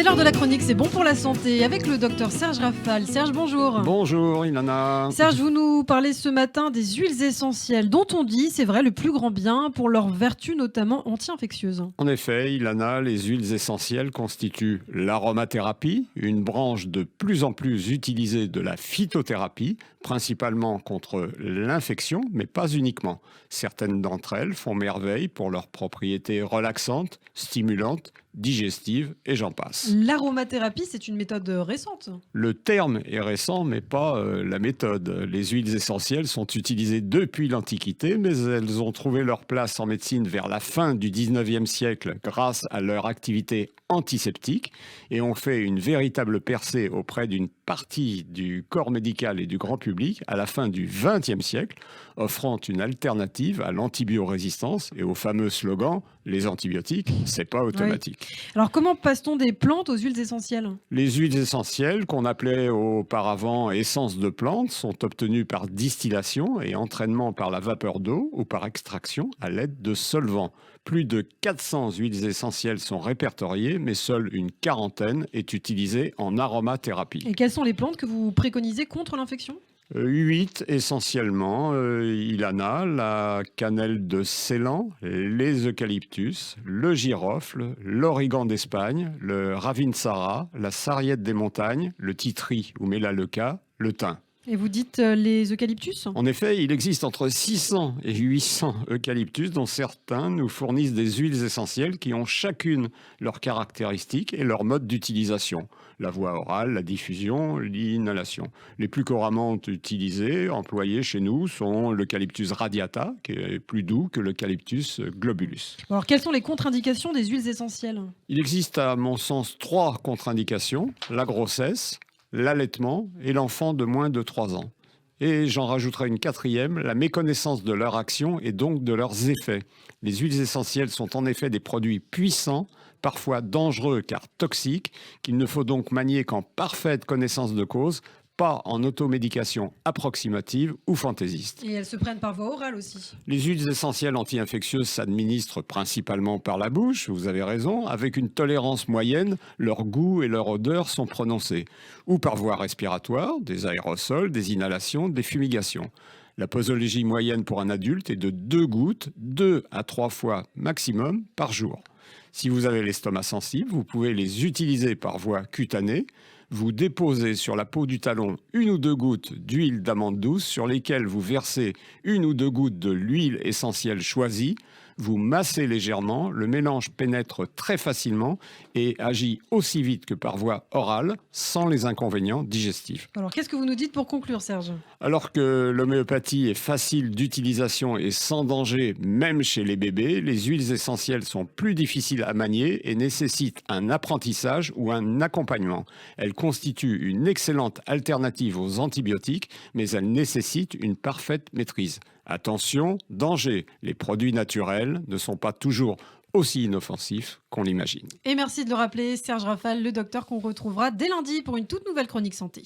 l'heure de la chronique, c'est bon pour la santé avec le docteur Serge Rafal. Serge, bonjour. Bonjour Ilana. Serge, vous nous parlez ce matin des huiles essentielles dont on dit, c'est vrai, le plus grand bien pour leurs vertus notamment anti-infectieuses. En effet, Ilana, les huiles essentielles constituent l'aromathérapie, une branche de plus en plus utilisée de la phytothérapie, principalement contre l'infection, mais pas uniquement. Certaines d'entre elles font merveille pour leurs propriétés relaxantes, stimulantes, digestives et j'en passe. L'aromathérapie, c'est une méthode récente. Le terme est récent, mais pas la méthode. Les huiles essentielles sont utilisées depuis l'Antiquité, mais elles ont trouvé leur place en médecine vers la fin du 19e siècle grâce à leur activité antiseptique et ont fait une véritable percée auprès d'une partie du corps médical et du grand public à la fin du 20e siècle, offrant une alternative à l'antibiorésistance et au fameux slogan « les antibiotiques, c'est pas automatique ». Oui. Alors comment passe-t-on des plantes aux huiles essentielles ? Les huiles essentielles, qu'on appelait auparavant essences de plantes, sont obtenues par distillation et entraînement par la vapeur d'eau ou par extraction à l'aide de solvants. Plus de 400 huiles essentielles sont répertoriées, mais seule une quarantaine est utilisée en aromathérapie. Et quelles sont les plantes que vous préconisez contre l'infection ? 8 essentiellement, Ilana, la cannelle de Ceylan, les eucalyptus, le girofle, l'origan d'Espagne, le ravinsara, la sarriette des montagnes, le titri ou melaleuca, le thym. Et vous dites les eucalyptus ? En effet, il existe entre 600 et 800 eucalyptus dont certains nous fournissent des huiles essentielles qui ont chacune leurs caractéristiques et leur mode d'utilisation. La voie orale, la diffusion, l'inhalation. Les plus couramment utilisés, employés chez nous, sont l'eucalyptus radiata, qui est plus doux que l'eucalyptus globulus. Alors quelles sont les contre-indications des huiles essentielles ? Il existe à mon sens 3 contre-indications. La grossesse, l'allaitement et l'enfant de moins de 3 ans. Et j'en rajouterai une 4e, la méconnaissance de leur action et donc de leurs effets. Les huiles essentielles sont en effet des produits puissants, parfois dangereux car toxiques, qu'il ne faut donc manier qu'en parfaite connaissance de cause, pas en automédication approximative ou fantaisiste. Et elles se prennent par voie orale aussi. Les huiles essentielles anti-infectieuses s'administrent principalement par la bouche, vous avez raison, avec une tolérance moyenne, leur goût et leur odeur sont prononcés. Ou par voie respiratoire, des aérosols, des inhalations, des fumigations. La posologie moyenne pour un adulte est de 2 gouttes, 2 à 3 fois maximum par jour. Si vous avez l'estomac sensible, vous pouvez les utiliser par voie cutanée. Vous déposez sur la peau du talon 1 ou 2 gouttes d'huile d'amande douce sur lesquelles vous versez 1 ou 2 gouttes de l'huile essentielle choisie. Vous massez légèrement, le mélange pénètre très facilement et agit aussi vite que par voie orale, sans les inconvénients digestifs. Alors qu'est-ce que vous nous dites pour conclure, Serge ? Alors que l'homéopathie est facile d'utilisation et sans danger, même chez les bébés, les huiles essentielles sont plus difficiles à manier et nécessitent un apprentissage ou un accompagnement. Elles constituent une excellente alternative aux antibiotiques, mais elles nécessitent une parfaite maîtrise. Attention, danger, les produits naturels ne sont pas toujours aussi inoffensifs qu'on l'imagine. Et merci de le rappeler, Serge Rafal, le docteur qu'on retrouvera dès lundi pour une toute nouvelle chronique santé.